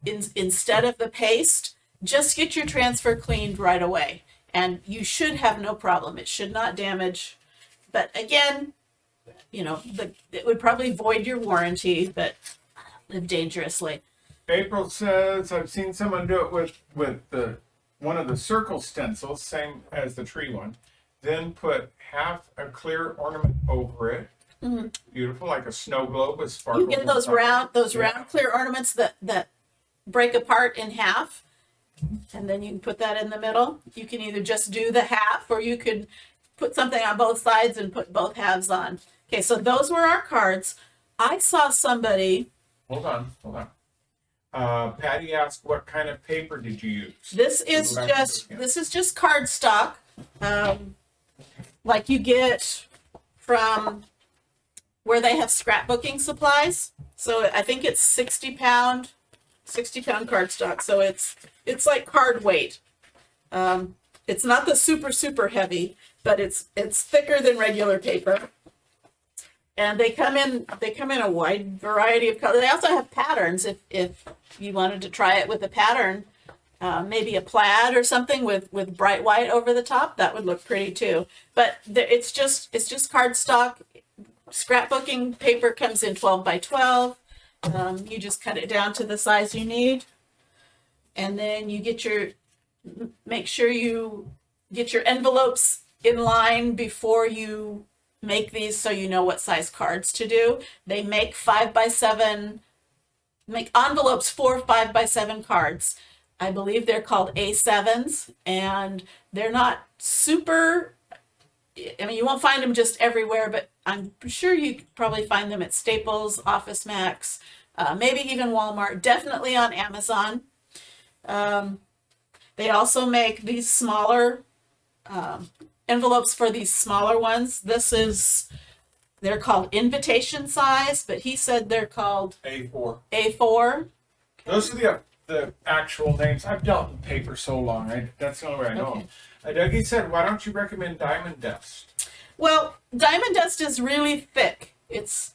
instead of the paste, just get your transfer cleaned right away. And you should have no problem. It should not damage. But again, you know, it would probably void your warranty, but live dangerously. April says I've seen someone do it with the one of the circle stencils, same as the tree one. Then put half a clear ornament over it. Mm-hmm. Beautiful, like a snow globe with sparkles. You get those round clear ornaments that break apart in half, and then you can put that in the middle. You can either just do the half, or you could put something on both sides and put both halves on. Okay, so those were our cards. I saw somebody. Hold on. Patty asked, "What kind of paper did you use?" This is just cardstock, like you get from where they have scrapbooking supplies. So I think it's 60-pound cardstock. So it's like card weight. It's not the super heavy, but it's thicker than regular paper. And they come in a wide variety of colors. They also have patterns if you wanted to try it with a pattern, maybe a plaid or something with bright white over the top. That would look pretty too. But it's just cardstock. scrapbooking paper comes in 12 by 12. You just cut it down to the size you need. And then you make sure you get your envelopes in line before you make these, so you know what size cards to do. They make 5x7, make envelopes for 5x7 cards. I believe they're called A7s, and they're not super, I mean, you won't find them just everywhere, but I'm sure you could probably find them at Staples, Office Max, maybe even Walmart, definitely on Amazon. They also make these smaller envelopes for these smaller ones. They're called invitation size, but he said they're called A4. A4. Those are the actual names. I've dealt in paper so long. That's the only way I know Okay. them. Dougie said, why don't you recommend Diamond Dust? Well, diamond dust is really thick. It's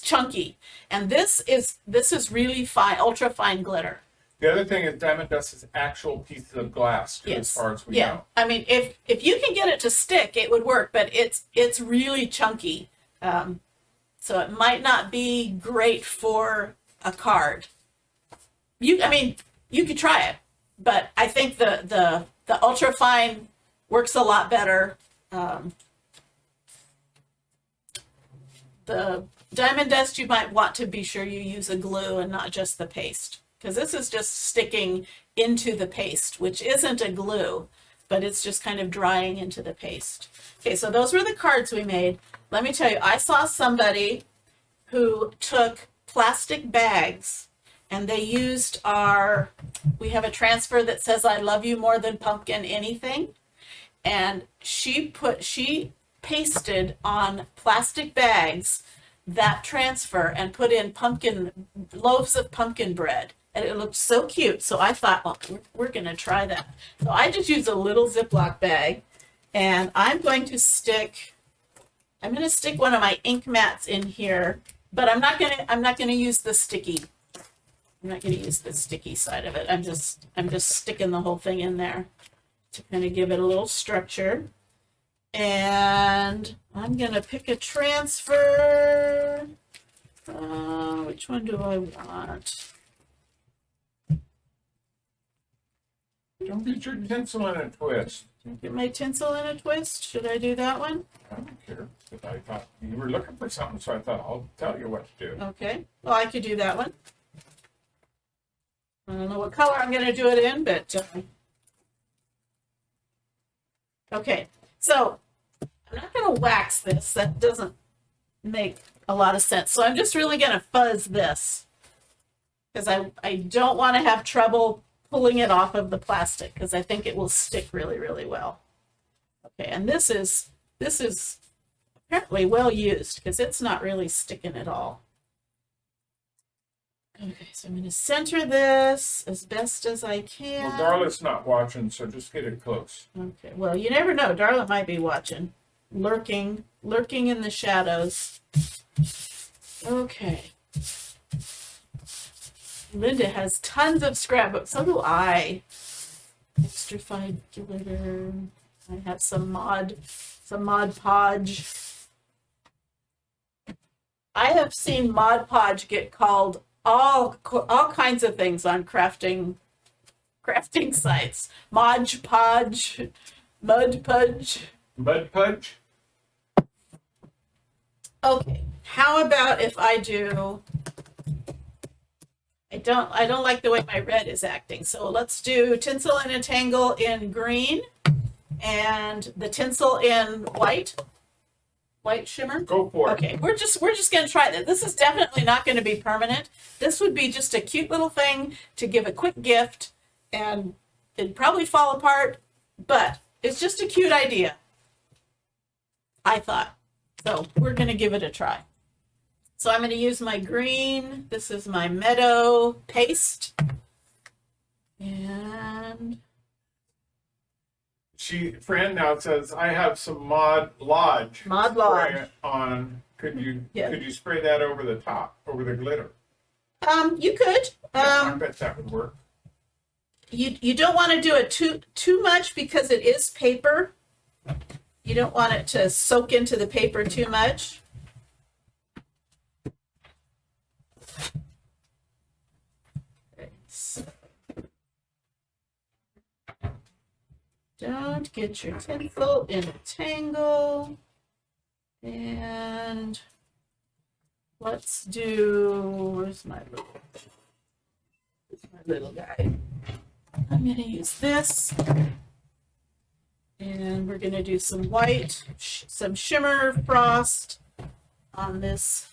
chunky, and this is really fine, ultra fine glitter. The other thing is Diamond Dust is actual pieces of glass, too, as far as we know. I mean, if you can get it to stick, it would work, but it's really chunky, so it might not be great for a card. You could try it, but I think the ultra fine works a lot better. The diamond dust, you might want to be sure you use a glue and not just the paste, because this is just sticking into the paste, which isn't a glue, but it's just kind of drying into the paste. Okay, so those were the cards we made. Let me tell you, I saw somebody who took plastic bags, and they used we have a transfer that says, "I love you more than pumpkin anything." And she pasted on plastic bags that transfer and put in loaves of pumpkin bread. And it looked so cute. So I thought, well, we're going to try that. So I just used a little Ziploc bag, and I'm going to stick one of my ink mats in here, but I'm not going to use the sticky. I'm not going to use the sticky side of it. I'm just sticking the whole thing in there to kind of give it a little structure. And I'm going to pick a transfer. Which one do I want? Don't get your tinsel in a twist. Get my tinsel in a twist. Should I do that one? I don't care. But I thought you were looking for something, so I thought I'll tell you what to do. Okay. Well, I could do that one. I don't know what color I'm going to do it in, but okay. So I'm not going to wax this. That doesn't make a lot of sense. So I'm just really going to fuzz this, because I don't want to have trouble pulling it off of the plastic, because I think it will stick really, really well. Okay, and this is apparently well used, because it's not really sticking at all. Okay, so I'm going to center this as best as I can. Well, Darla's not watching, so just get it close. Okay, well, you never know. Darla might be watching, lurking in the shadows. Okay. Linda has tons of scrapbooks. So do I. Extra fine glitter. I have some Mod Podge. I have seen Mod Podge get called all kinds of things on crafting sites. Mod Podge, Mud Pudge. Mud Pudge? Okay, how about if I do, I don't like the way my red is acting, so let's do tinsel in a tangle in green and the tinsel in white shimmer. Go for it. Okay, we're just gonna try that. This is definitely not gonna be permanent. This would be just a cute little thing to give a quick gift, and it'd probably fall apart, but it's just a cute idea, I thought. So we're gonna give it a try. So I'm gonna use my green. This is my meadow paste. And Fran now says, I have some Mod Lodge. Mod Lodge. Spray on. Could you Yeah. spray that over the top, over the glitter? you could. I bet that would work. You don't want to do it too much, because it is paper. You don't want it to soak into the paper too much. Don't get your tinsel in a tangle. And let's do, where's my little guy? I'm going to use this. And we're going to do some white, some shimmer frost on this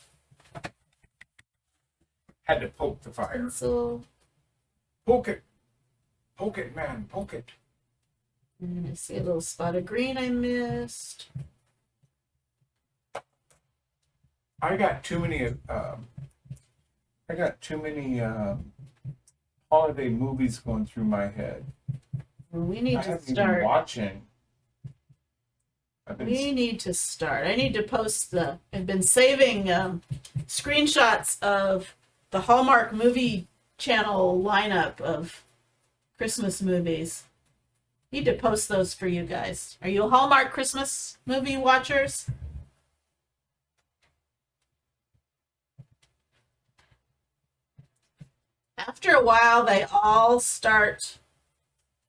Had to poke the fire. pencil. Poke it. Poke it, man. Poke it. And I see a little spot of green I missed. I got too many holiday movies going through my head. Well, we need I to haven't been start. watching. We need to start. I need to post I've been saving screenshots of the Hallmark movie channel lineup of Christmas movies. Need to post those for you guys. Are you Hallmark Christmas movie watchers? After a while, they all start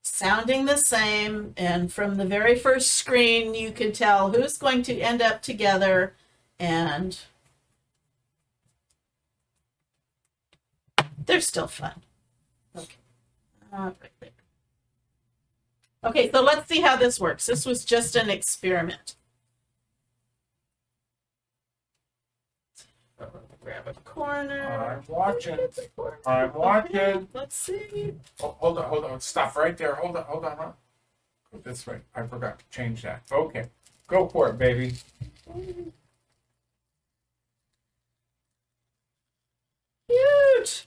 sounding the same, and from the very first screen, you can tell who's going to end up together, and they're still fun. Okay. Right there. Okay, so let's see how this works. This was just an experiment. Grab a corner. I'm watching. I'm watching. Okay, let's see. Oh, hold on. Stop right there. Hold on. Go this way. I forgot to change that. Okay. Go for it, baby. Cute.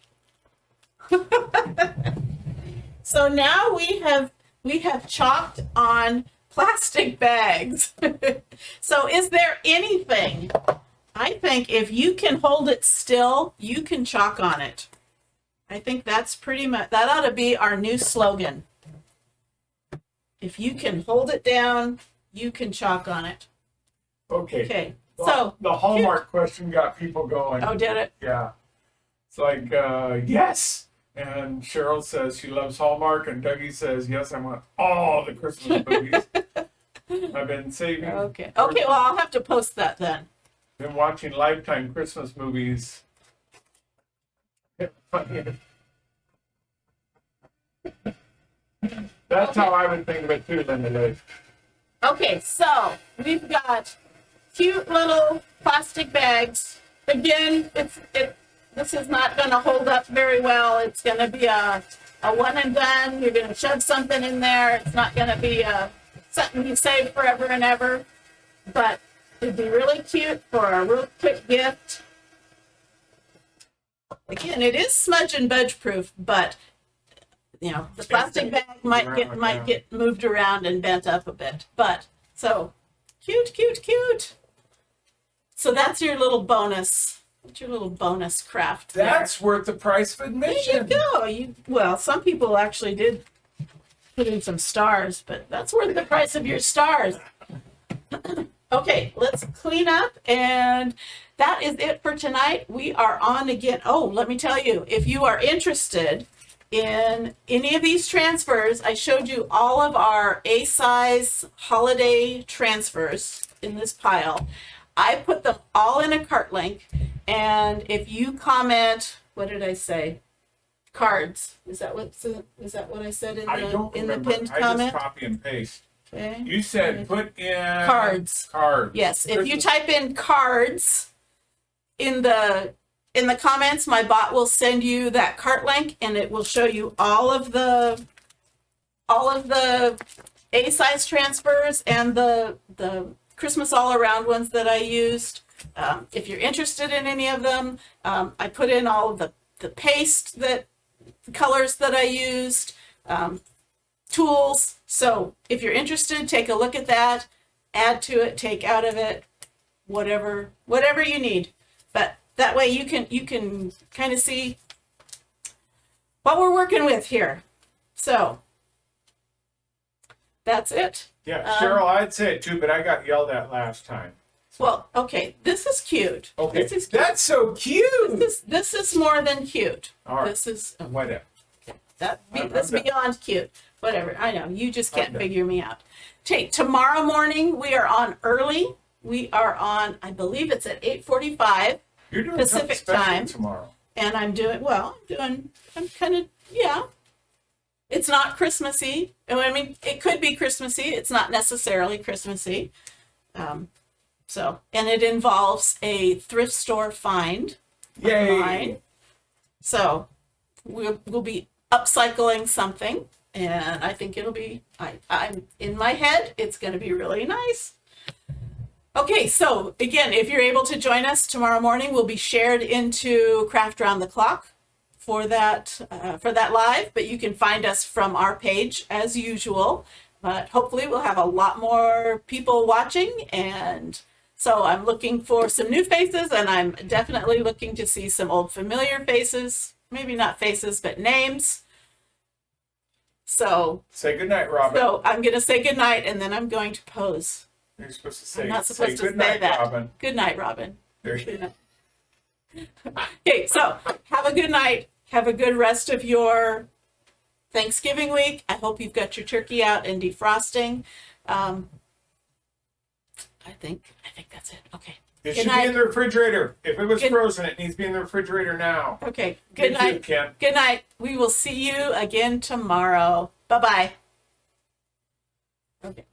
So now we have chalked on plastic bags. So is there anything? I think if you can hold it still, you can chalk on it. I think that's pretty much, that ought to be our new slogan. If you can hold it down, you can chalk on it. Okay. Okay, Well, so. the Hallmark question got people going. Oh, did it? Yeah. It's like, yes. And Cheryl says she loves Hallmark, and Dougie says, yes, I want all the Christmas movies. I've been saving. Okay, well, I'll have to post that then. Been watching Lifetime Christmas movies. That's how I would think of it too, Linda. Okay, so we've got cute little plastic bags. Again, this is not going to hold up very well. It's going to be a one and done. You're going to shove something in there. It's not going to be something you save forever and ever. But it'd be really cute for a real quick gift. Again, it is smudge and budge proof, but you know, the plastic bag might get moved around and bent up a bit. But so cute. So that's your little bonus. What's your little bonus craft there? That's worth the price of admission. There you go. Well, some people actually did put in some stars, but that's worth the price of your stars. Okay, let's clean up, and that is it for tonight. We are on again. Oh, let me tell you, if you are interested in any of these transfers, I showed you all of our A-size holiday transfers in this pile. I put them all in a cart link, and if you comment, what did I say? Cards. Is that what I said in the pinned comment? I just copy and paste. Okay. You said put in Cards. Cards. Yes, if you type in cards in the comments, my bot will send you that cart link, and it will show you all of the A-size transfers and the Christmas all around ones that I used. If you're interested in any of them, I put in all of the paste colors that I used, tools. So if you're interested, take a look at that, add to it, take out of it, whatever you need. But that way you can kind of see what we're working with here. So that's it. Yeah, Cheryl, I'd say it too, but I got yelled at last time. Well, okay, this is cute. Okay, This is cute. that's so cute. This is more than cute. All right. This is Whatever. That's beyond cute. Whatever. I know. You just can't Okay. figure me out. Okay, tomorrow morning we are on early. We are on, I believe it's at 8:45, You're doing Pacific something special time. tomorrow. and I'm kind of, yeah. It's not Christmassy. I mean, it could be Christmassy. It's not necessarily Christmassy. And it involves a thrift store find of Yay! mine. So we'll be upcycling something, and I think it'll be. I'm in my head. It's going to be really nice. Okay, so again, if you're able to join us tomorrow morning, we'll be shared into Craft Round the Clock for that live. But you can find us from our page as usual. But hopefully, we'll have a lot more people watching, and so I'm looking for some new faces, and I'm definitely looking to see some old familiar faces. Maybe not faces, but names. So Say goodnight, Robin. so I'm going to say goodnight, and then I'm going to pose. You're supposed to say, I'm not supposed to good say night, that. Robin. Good night, Robin. There you Good night. Okay, so have a good night. Have a good rest of your Thanksgiving week. I hope you've got your turkey out and defrosting. I think that's it. Okay. It Good should night. be in the refrigerator. If it was Good- frozen, it needs to be in the refrigerator now. Okay. Good Thank you, night. Ken. Good night. We will see you again tomorrow. Bye-bye. Okay.